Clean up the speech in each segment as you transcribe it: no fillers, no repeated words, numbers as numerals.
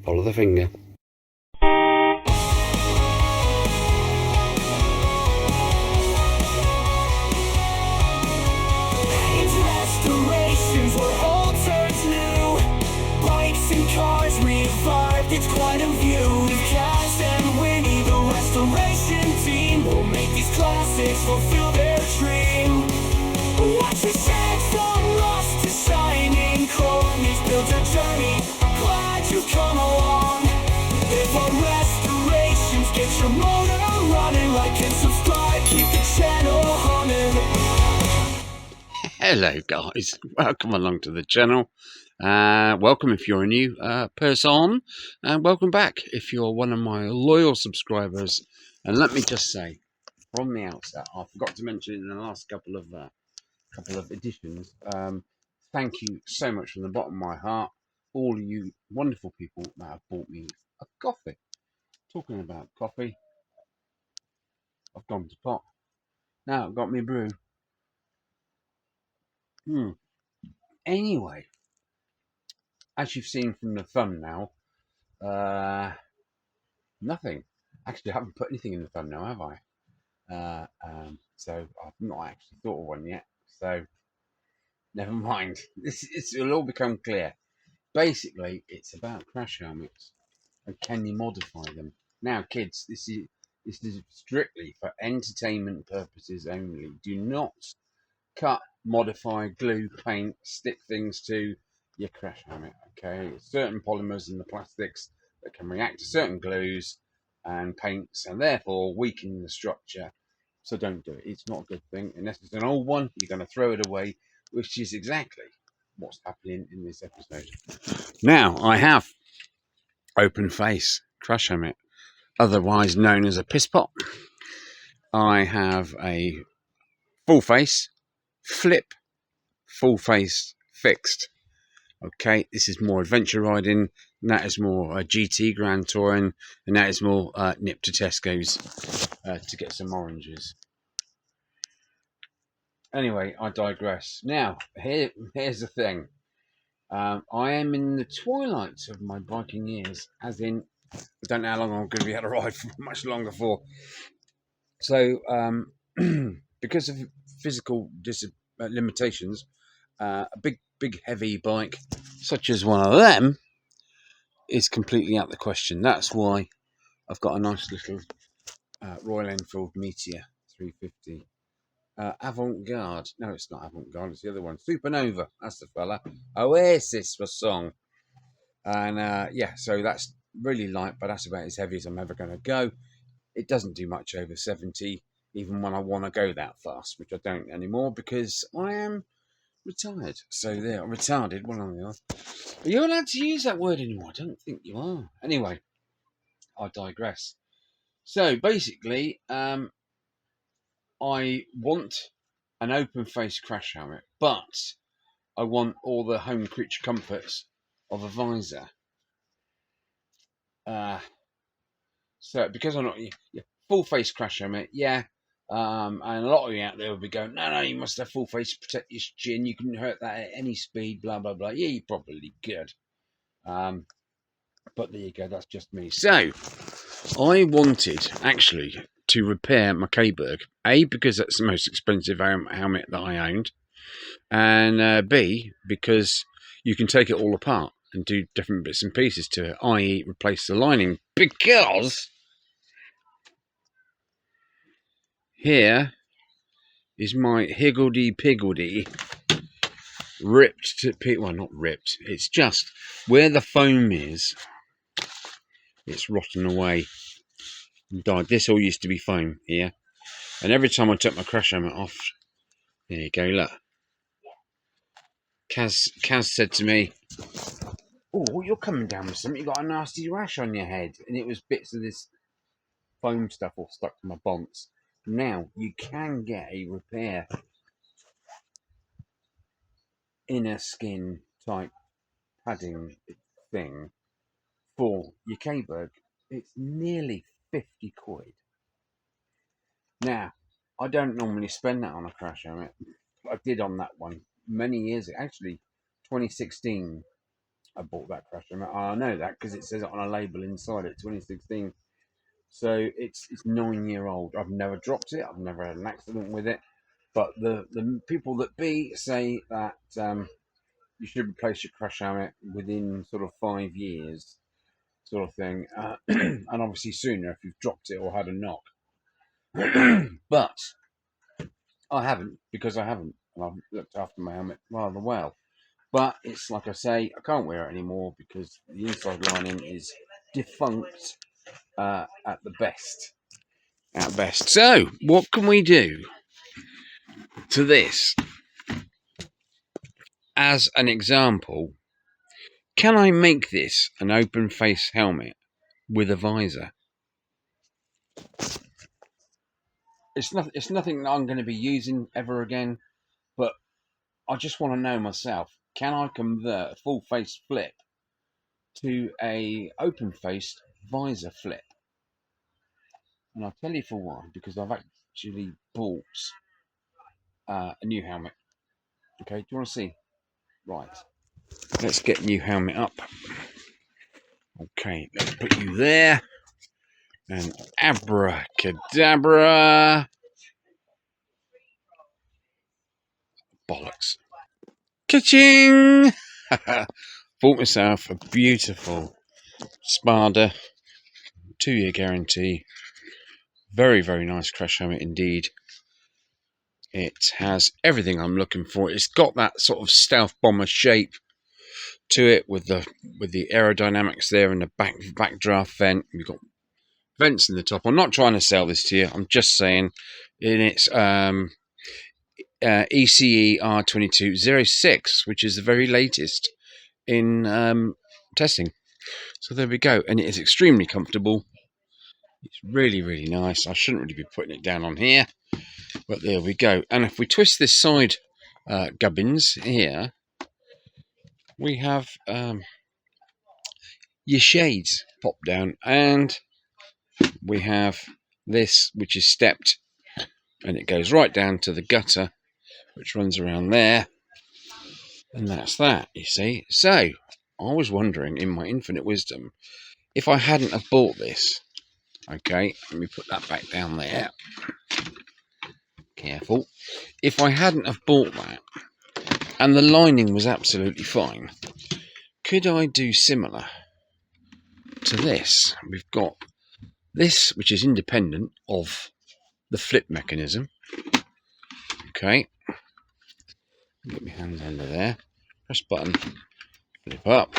Follow the finger. Restorations where all turns new. Bikes and cars revived, it's quite a view. With Kaz and Winnie, the restoration team will make these classics fulfill their dream. Watch the shades from rust to shining chrome. Each builds a journey, glad you've come along. If our restorations get your motor running, like and subscribe, keep the channel humming. Hello guys, welcome along to the channel. Welcome if you're a new person, and welcome back if you're one of my loyal subscribers. And let me just say from the outset, I forgot to mention in the last couple of editions, thank you so much from the bottom of my heart, all of you wonderful people that have bought me a coffee. Talking about coffee, I've gone to pot. Now I've got me brew. Anyway, as you've seen from the thumbnail, nothing. Actually, I haven't put anything in the thumbnail, have I? So I've not actually thought of one yet. So never mind. It'll all become clear. Basically, it's about crash helmets and can you modify them? Now, kids, this is strictly for entertainment purposes only. Do not cut, modify, glue, paint, stick things to your crash helmet. Okay, certain polymers in the plastics that can react to certain glues and paints and therefore weaken the structure. So don't do it. It's not a good thing. Unless it's an old one, you're going to throw it away, which is exactly what's happening in this episode. Now, I have open face crash helmet, otherwise known as a piss pot. I have a full face, flip, full face fixed. Okay, this is more adventure riding, and that is more GT Grand Touring, and that is more nip to Tesco's to get some oranges. Anyway, I digress. Now, here's the thing. I am in the twilight of my biking years, as in, I don't know how long I'm going to be able to ride for much longer for. So, because of physical limitations, a big, heavy bike, such as one of them, is completely out of the question. That's why I've got a nice little Royal Enfield Meteor 350. Avant-Garde. No, it's not Avant-Garde. It's the other one. Supernova. That's the fella. Oasis for song. And yeah, so that's really light, but that's about as heavy as I'm ever going to go. It doesn't do much over 70, even when I want to go that fast, which I don't anymore because I am retired. So there, retarded, one on the other. Are you allowed to use that word anymore? I don't think you are. Anyway, I digress. So basically, I want an open face crash helmet, but I want all the home creature comforts of a visor. So because I'm not full face crash helmet, yeah. And a lot of you out there will be going, no, you must have full face to protect your chin. You can hurt that at any speed, blah, blah, blah. Yeah, you probably could. But there you go, that's just me. So, I wanted, actually, to repair my K-Berg. A, because that's the most expensive helmet that I owned. And B, because you can take it all apart and do different bits and pieces to it, i.e. replace the lining. Because here is my higgledy-piggledy ripped to well, not ripped, it's just where the foam is, it's rotten away and died. This all used to be foam here, and every time I took my crash helmet off, there you go, look. Kaz said to me, oh, you're coming down with something, you got a nasty rash on your head, and it was bits of this foam stuff all stuck to my bonds. Now you can get a repair inner skin type padding thing for your K-Berg. It's nearly 50 quid. Now, I don't normally spend that on a crash helmet. I did on that one many years ago, actually 2016. I bought that crash helmet. I know that because it says it on a label inside it, 2016. So it's 9 year old. I've never dropped it. I've never had an accident with it. But the people that be say that you should replace your crash helmet within sort of 5 years, sort of thing, and obviously sooner if you've dropped it or had a knock. But I haven't, because I haven't, and I've looked after my helmet rather well. But it's like I say, I can't wear it anymore because the inside lining is defunct at the best. At best. So, what can we do to this? As an example, can I make this an open face helmet with a visor? It's nothing that I'm going to be using ever again, but I just want to know myself, can I convert a full face flip to a open faced visor flip? And I'll tell you for why, because I've actually bought a new helmet. Okay, do you want to see? Right, let's get new helmet up. Okay, let's put you there. And abracadabra. Bollocks. Ka-ching! Bought myself a beautiful Spada 2-year guarantee. Very, very nice crash helmet indeed. It has everything I'm looking for. It's got that sort of stealth bomber shape to it with the aerodynamics there and the backdraft vent. We've got vents in the top. I'm not trying to sell this to you. I'm just saying in its ECE R2206, which is the very latest in testing. So there we go. And it is extremely comfortable. It's really, really nice. I shouldn't really be putting it down on here, but there we go. And if we twist this side gubbins here, we have your shades pop down, and we have this, which is stepped, and it goes right down to the gutter, which runs around there, and that's that, you see. So I was wondering, in my infinite wisdom, if I hadn't have bought this. Okay, let me put that back down there. Careful. If I hadn't have bought that, and the lining was absolutely fine, could I do similar to this? We've got this, which is independent of the flip mechanism. Okay. Get my hands under there. Press button. Flip up.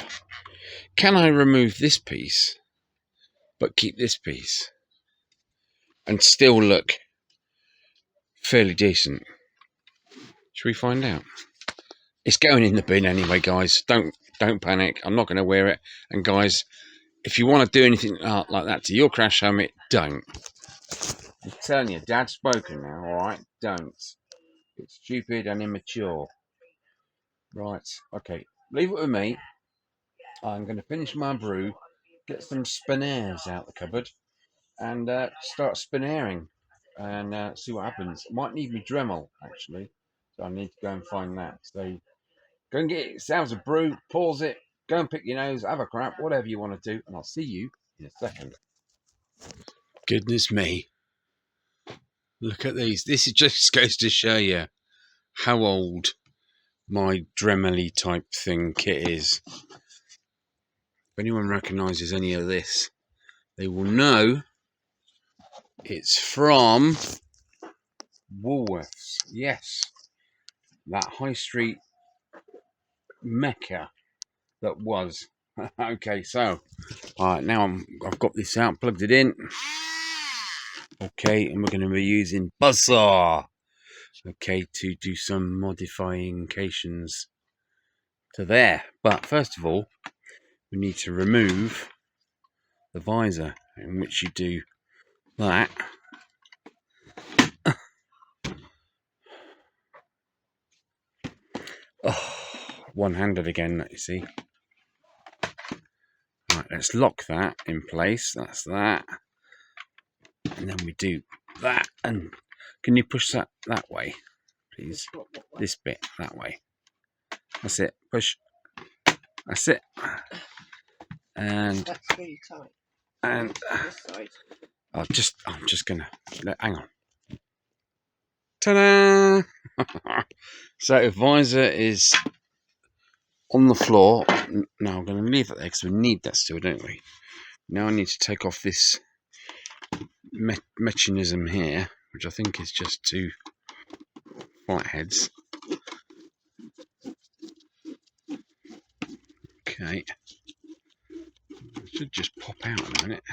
Can I remove this piece, but keep this piece, and still look fairly decent? Should we find out? It's going in the bin anyway, guys. Don't panic. I'm not going to wear it. And guys, if you want to do anything like that to your crash helmet, don't. I'm telling you, Dad's spoken now. All right, don't. It's stupid and immature. Right. Okay. Leave it with me. I'm going to finish my brew, get some spinaires out the cupboard, and start spinairing and see what happens. Might need me Dremel actually, so I need to go and find that. So go and get yourselves a brew, pause it, go and pick your nose, have a crap, whatever you want to do, and I'll see you in a second. Goodness me. Look at these. This just goes to show you how old my Dremel type thing kit is. If anyone recognises any of this, they will know it's from Woolworths. Yes, that high street mecca that was. Okay, so now I've got this out, plugged it in. Okay, and we're going to be using buzzsaw. Okay, to do some modifications to there. But first of all, we need to remove the visor, in which you do that. Oh, one-handed again, you see. Right, let's lock that in place. That's that. And then we do that. And can you push that way, please? This bit that way. That's it. Push. That's it. And That's really tight. and This side. I'm just gonna hang on. Ta-da! So visor is on the floor. Now I'm going to leave it there because we need that still, don't we? Now I need to take off this mechanism here, which I think is just two flight heads. Okay. It should just pop out in a minute.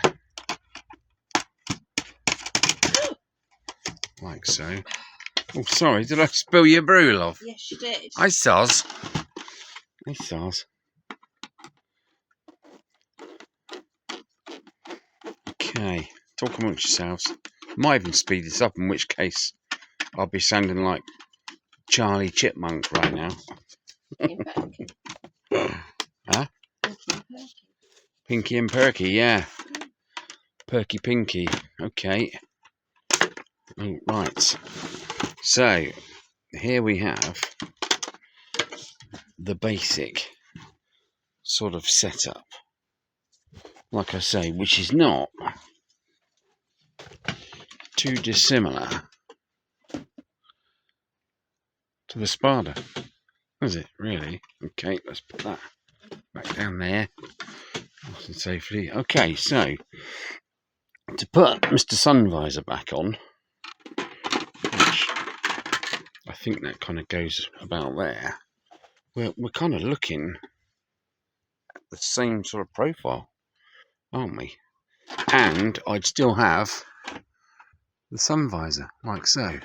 Like so. Oh, sorry, did I spill your brew, love? Yes, you did. Hi, Sars. Hi, Sars. Okay, talk amongst yourselves. Might even speed this up, in which case I'll be sounding like Charlie Chipmunk right now. Huh? Pinky and Perky, yeah. Perky Pinky. Okay. Oh, right. So, here we have the basic sort of setup. Like I say, which is not too dissimilar to the Spada. Is it, really? Okay, let's put that back down there. Nice and safely. Okay, so, to put Mr. Sun Visor back on, which I think that kind of goes about there, we're kind of looking at the same sort of profile, aren't we? And I'd still have the sun visor, like so.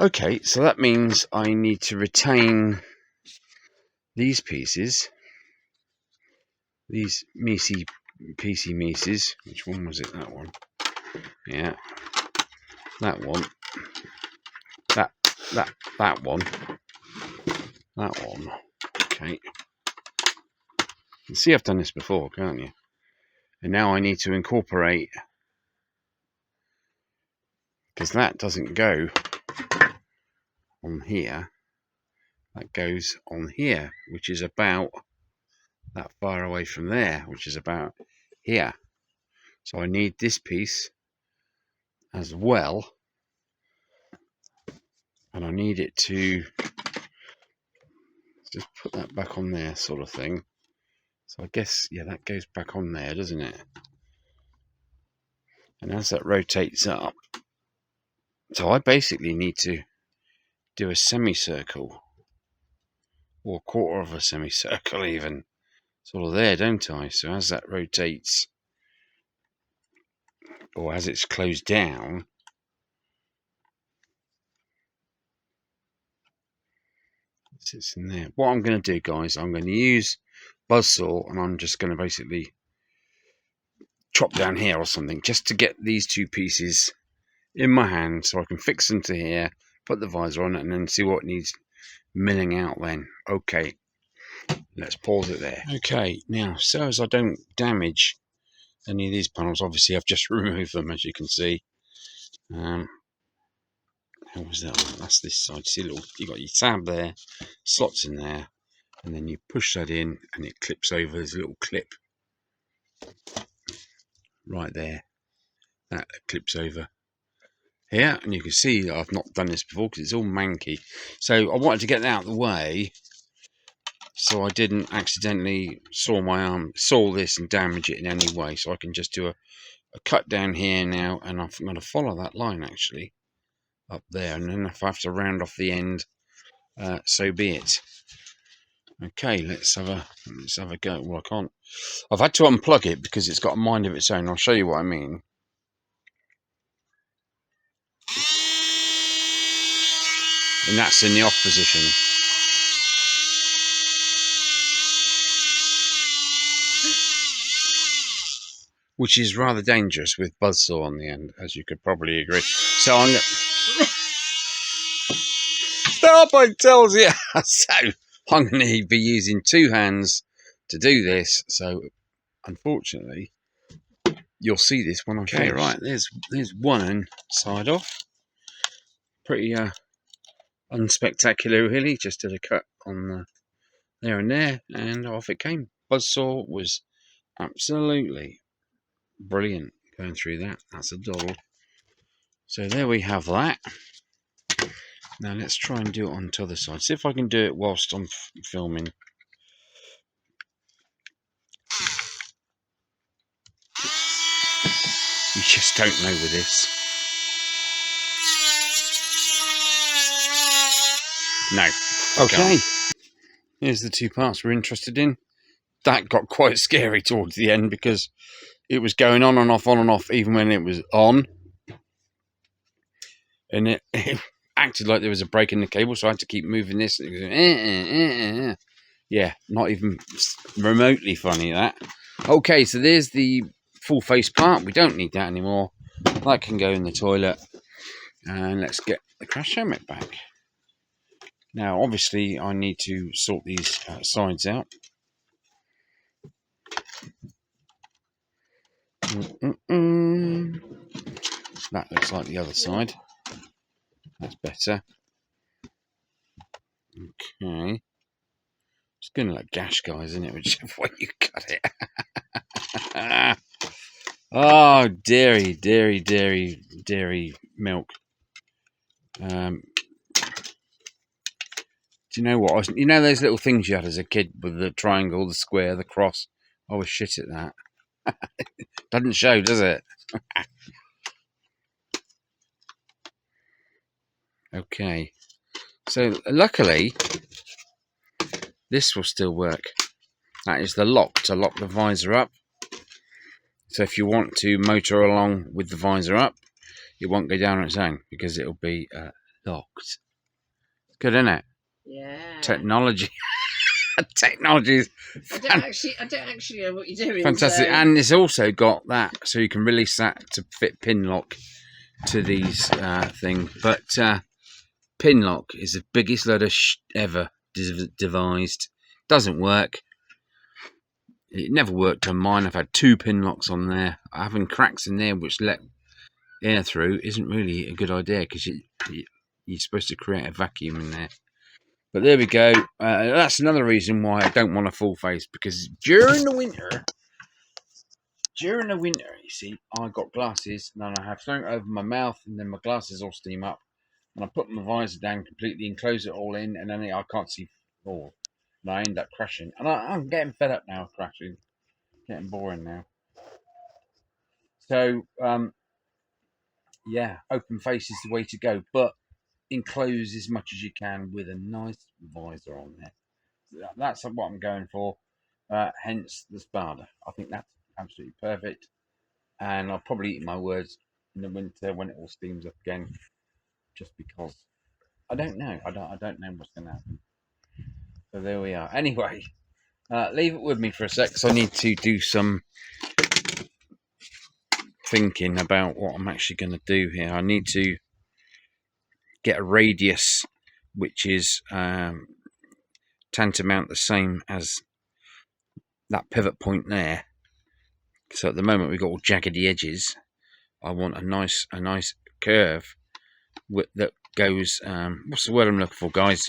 Okay, so that means I need to retain these pieces, these PC Mises. Which one was it? That one. Yeah, that one. That one. That one. Okay. You see, I've done this before, can't you? And now I need to incorporate, because that doesn't go on here. That goes on here, which is about that far away from there, which is about here. So I need this piece as well, and I need it to just put that back on there, sort of thing. So I guess, yeah, that goes back on there, doesn't it? And as that rotates up, so I basically need to do a semicircle, or a quarter of a semicircle even, sort of there, don't I? So as that rotates, or as it's closed down, it sits in there. What I'm going to do, guys, I'm going to use buzzsaw, and I'm just going to basically chop down here or something, just to get these two pieces in my hand, so I can fix them to here, put the visor on it, and then see what needs milling out then. Okay, let's pause it there. Okay, now, so as I don't damage any of these panels, obviously I've just removed them, as you can see. How was that one? That's this side. See, little, you got your tab there, slots in there, and then you push that in and it clips over. There's a little clip right there that clips over here, and you can see that I've not done this before because it's all manky. So I wanted to get that out of the way so I didn't accidentally saw my arm, saw this and damage it in any way. So I can just do a cut down here now, and I'm going to follow that line actually up there, and then if I have to round off the end, so be it. Okay, let's have a go. Well, I can't. I've had to unplug it because it's got a mind of its own. I'll show you what I mean. And that's in the off position. Which is rather dangerous with buzzsaw on the end, as you could probably agree. So I'm stop, I tells you. So I'm going to be using two hands to do this. So unfortunately, you'll see this when I finish. Right, there's one side off. Pretty unspectacular, really. Just did a cut on there and there, and off it came. Buzzsaw was absolutely brilliant going through that. That's a doddle. So there we have that. Now let's try and do it on the other side. See if I can do it whilst I'm filming. You just don't know with this. No. Okay. Here's the two parts we're interested in. That got quite scary towards the end because it was going on and off, even when it was on. And it acted like there was a break in the cable, so I had to keep moving this. And it goes, yeah, not even remotely funny, that. Okay, so there's the full face part. We don't need that anymore. That can go in the toilet. And let's get the crash helmet back. Now, obviously, I need to sort these sides out. That looks like the other side. That's better. Okay. It's going to look gash, guys, isn't it? Whichever way you cut it. Oh, dairy milk. Do you know what? You know those little things you had as a kid with the triangle, the square, the cross? I was shit at that. Doesn't show, does it? Okay. So, luckily, this will still work. That is the lock to lock the visor up. So if you want to motor along with the visor up, it won't go down on its own because it'll be locked. Good, isn't it? Yeah. Technology. Technology is I don't actually know what you're doing. fantastic. So. And it's also got that, so you can release that to fit pin lock to these thing. But pin lock is the biggest load of ever devised. Doesn't work. It never worked on mine. I've had 2 pin locks on there. Having cracks in there which let air through isn't really a good idea because you're supposed to create a vacuum in there. But there we go. That's another reason why I don't want a full face, because during the winter, you see, I got glasses and then I have something over my mouth and then my glasses all steam up and I put my visor down completely and close it all in and then I can't see forward. And I end up crashing. And I'm getting fed up now of crashing. Getting boring now. So, yeah, open face is the way to go. But enclose as much as you can with a nice visor on there. That's what I'm going for. Hence the Spada. I think that's absolutely perfect. And I'll probably eat my words in the winter when it all steams up again. Just because I don't know. I don't know what's going to happen. So there we are. Anyway, leave it with me for a sec, because I need to do some thinking about what I'm actually going to do here. I need to get a radius which is tantamount the same as that pivot point there. So at the moment we've got all jaggedy edges. I want a nice curve that goes. What's the word I'm looking for, guys?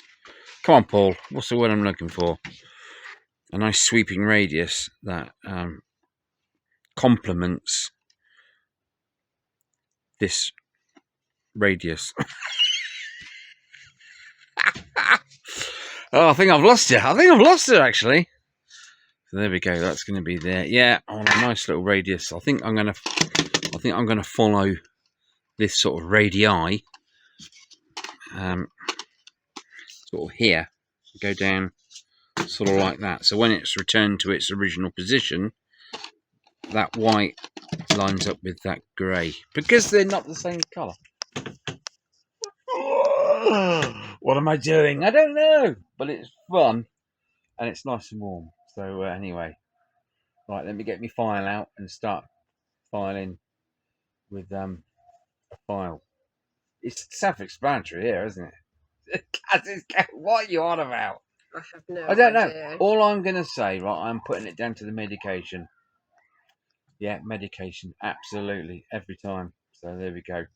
Come on, Paul. What's the word I'm looking for? A nice sweeping radius that complements this radius. Oh, I think I've lost it. I think I've lost it, actually. So there we go. That's going to be there. Yeah, on a nice little radius. I think I'm going to follow this sort of radii. Sort of here. Go down sort of like that. So when it's returned to its original position, that white lines up with that grey. Because they're not the same colour. What am I doing? I don't know. But it's fun. And it's nice and warm. So anyway. Right, let me get my file out and start filing with a file. It's self-explanatory here, isn't it? What are you on about? I have no I don't idea. know. All I'm going to say, right, I'm putting it down to the medication. Yeah, medication. Absolutely. Every time. So there we go.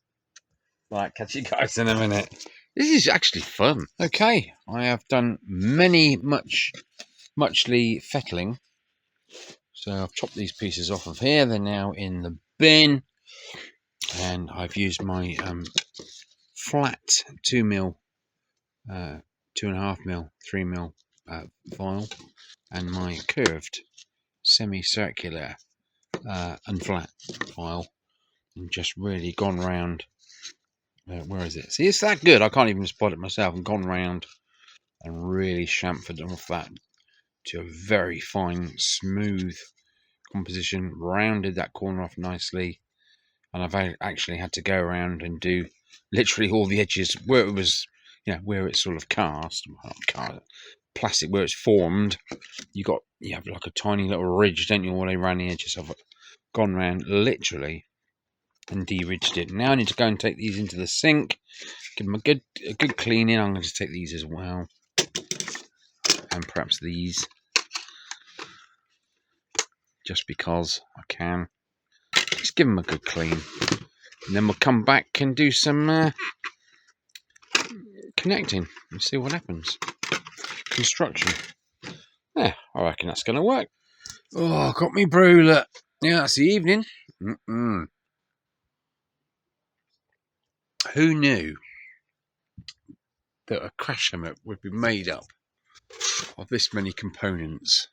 Right, catch you guys in a minute. This is actually fun. Okay, I have done much muchly fettling. So I've chopped these pieces off of here. They're now in the bin, and I've used my flat 2mm, 2.5mm, 3mm vial, and my curved semicircular and flat vial, and just really gone round. Where is it? See, it's that good. I can't even spot it myself. And gone round and really chamfered them off that to a very fine, smooth composition. Rounded that corner off nicely, and I've actually had to go around and do literally all the edges where it was, where it's sort of cast, plastic, where it's formed. You have like a tiny little ridge, don't you? All around the edges. I've gone around literally and de-ridged it. Now I need to go and take these into the sink, give them a good cleaning. I'm going to take these as well, and perhaps these, just because I can. Just give them a good clean, and then we'll come back and do some connecting and see what happens. Construction. Yeah, I reckon that's going to work. Oh, I got me brew. Look. Yeah, that's the evening. Who knew that a crash helmet would be made up of this many components?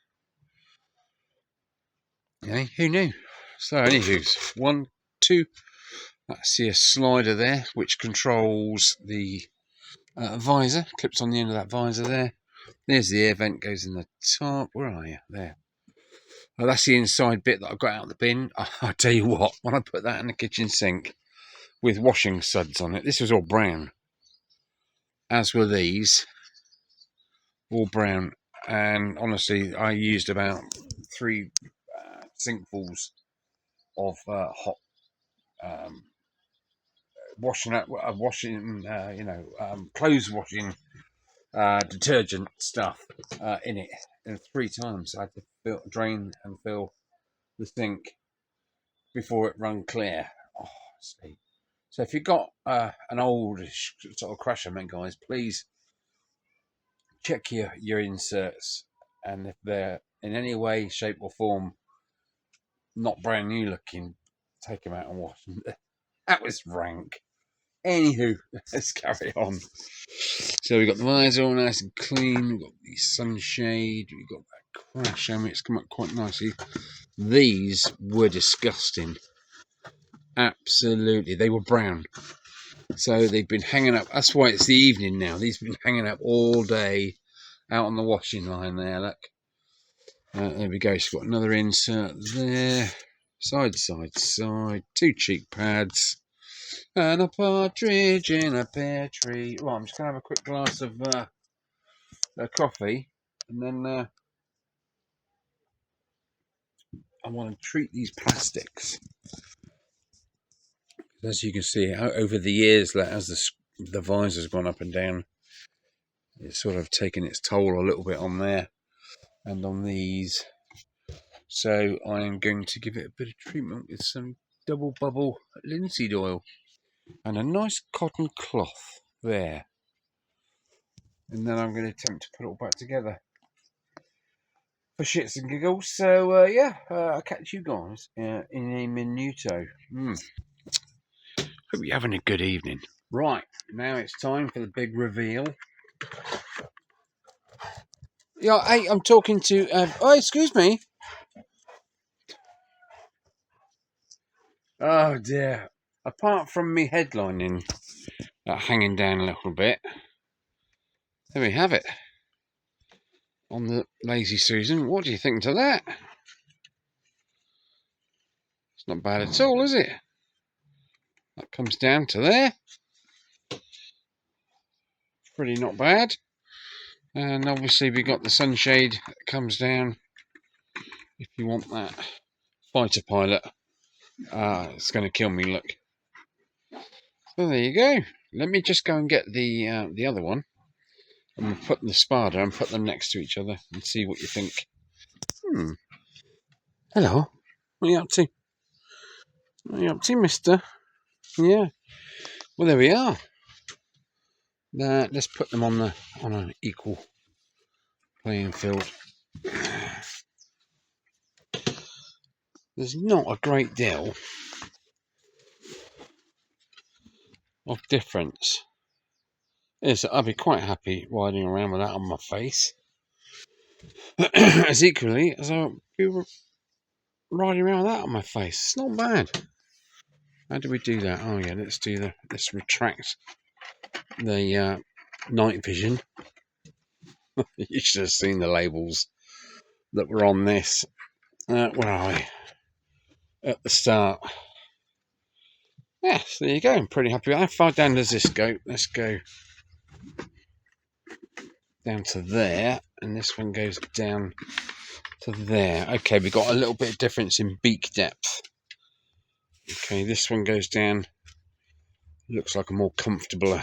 Yeah, who knew? So, anywho, 1, 2. I see a slider there which controls the visor. Clips on the end of that visor there. There's the air vent, goes in the top. Where are you? There. Oh, that's the inside bit that I got out of the bin. I'll tell you what, when I put that in the kitchen sink with washing suds on it, this was all brown. As were these, all brown. And honestly, I used about 3 sinkfuls of hot clothes washing detergent stuff in it. And 3 times I had to drain and fill the sink before it run clear. Oh, see. So if you've got an old sort of crash helmet, guys, please check your inserts, and if they're in any way, shape or form not brand new looking, take them out and wash them. That was rank. Anywho, let's carry on. So we've got the visor all nice and clean. We've got the sunshade. We've got that crash helmet. It's come up quite nicely. These were disgusting. Absolutely. They were brown. So they've been hanging up. That's why it's the evening now. These have been hanging up all day out on the washing line there. Look. There we go. She's got another insert there. Side, 2 cheek pads. And a partridge in a pear tree. Well, I'm just going to have a quick glass of coffee. And then I want to treat these plastics. As you can see, over the years, as the visor's gone up and down, it's sort of taken its toll a little bit on there and on these. So I am going to give it a bit of treatment with some double bubble linseed oil and a nice cotton cloth there. And then I'm going to attempt to put it all back together for shits and giggles. So I'll catch you guys in a minuto. Hope you're having a good evening. Right, now it's time for the big reveal. Yeah, hey, I'm talking to... oh, excuse me. Oh, dear. Apart from me headlining hanging down a little bit, there we have it. On the Lazy Susan. What do you think to that? It's not bad at all, is it? That comes down to there. Pretty not bad. And obviously we got the sunshade that comes down if you want that. Fighter pilot. It's going to kill me, look. So there you go. Let me just go and get the other one. And we'll put the Spada and put them next to each other and see what you think. Hello. What are you up to? What are you up to, mister? Yeah. Well, there we are. Let's put them on an equal playing field. There's not a great deal of difference. Yes, I'd be quite happy riding around with that on my face. As equally as I would be riding around with that on my face. It's not bad. How do we do that? Oh yeah, let's retract the night vision. You should have seen the labels that were on this. Where are we? At the start. Yes, there you go. I'm pretty happy. How far down does this go? Let's go down to there, and this one goes down to there. Okay, we've got a little bit of difference in beak depth. Okay, this one goes down. Looks like a more comfortable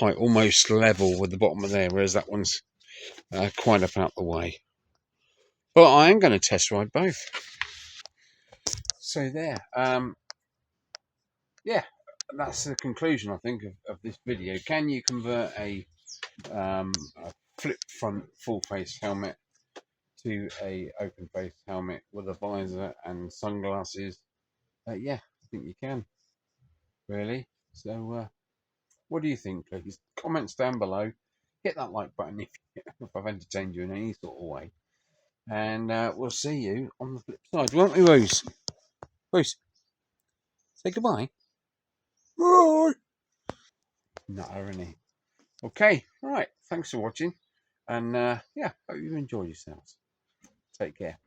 height, almost level with the bottom of there, whereas that one's quite up out the way. But I am going to test ride both. So there. Yeah, that's the conclusion, I think, of this video. Can you convert a flip front full face helmet to a open face helmet with a visor and sunglasses? Yeah, I think you can, really. So what do you think, please? Comments down below. Hit that like button if I've entertained you in any sort of way. And we'll see you on the flip side, won't we, Rose? Rose, say goodbye. Bye. Not irony. Okay, right. Thanks for watching. And yeah, hope you enjoy yourselves. Take care.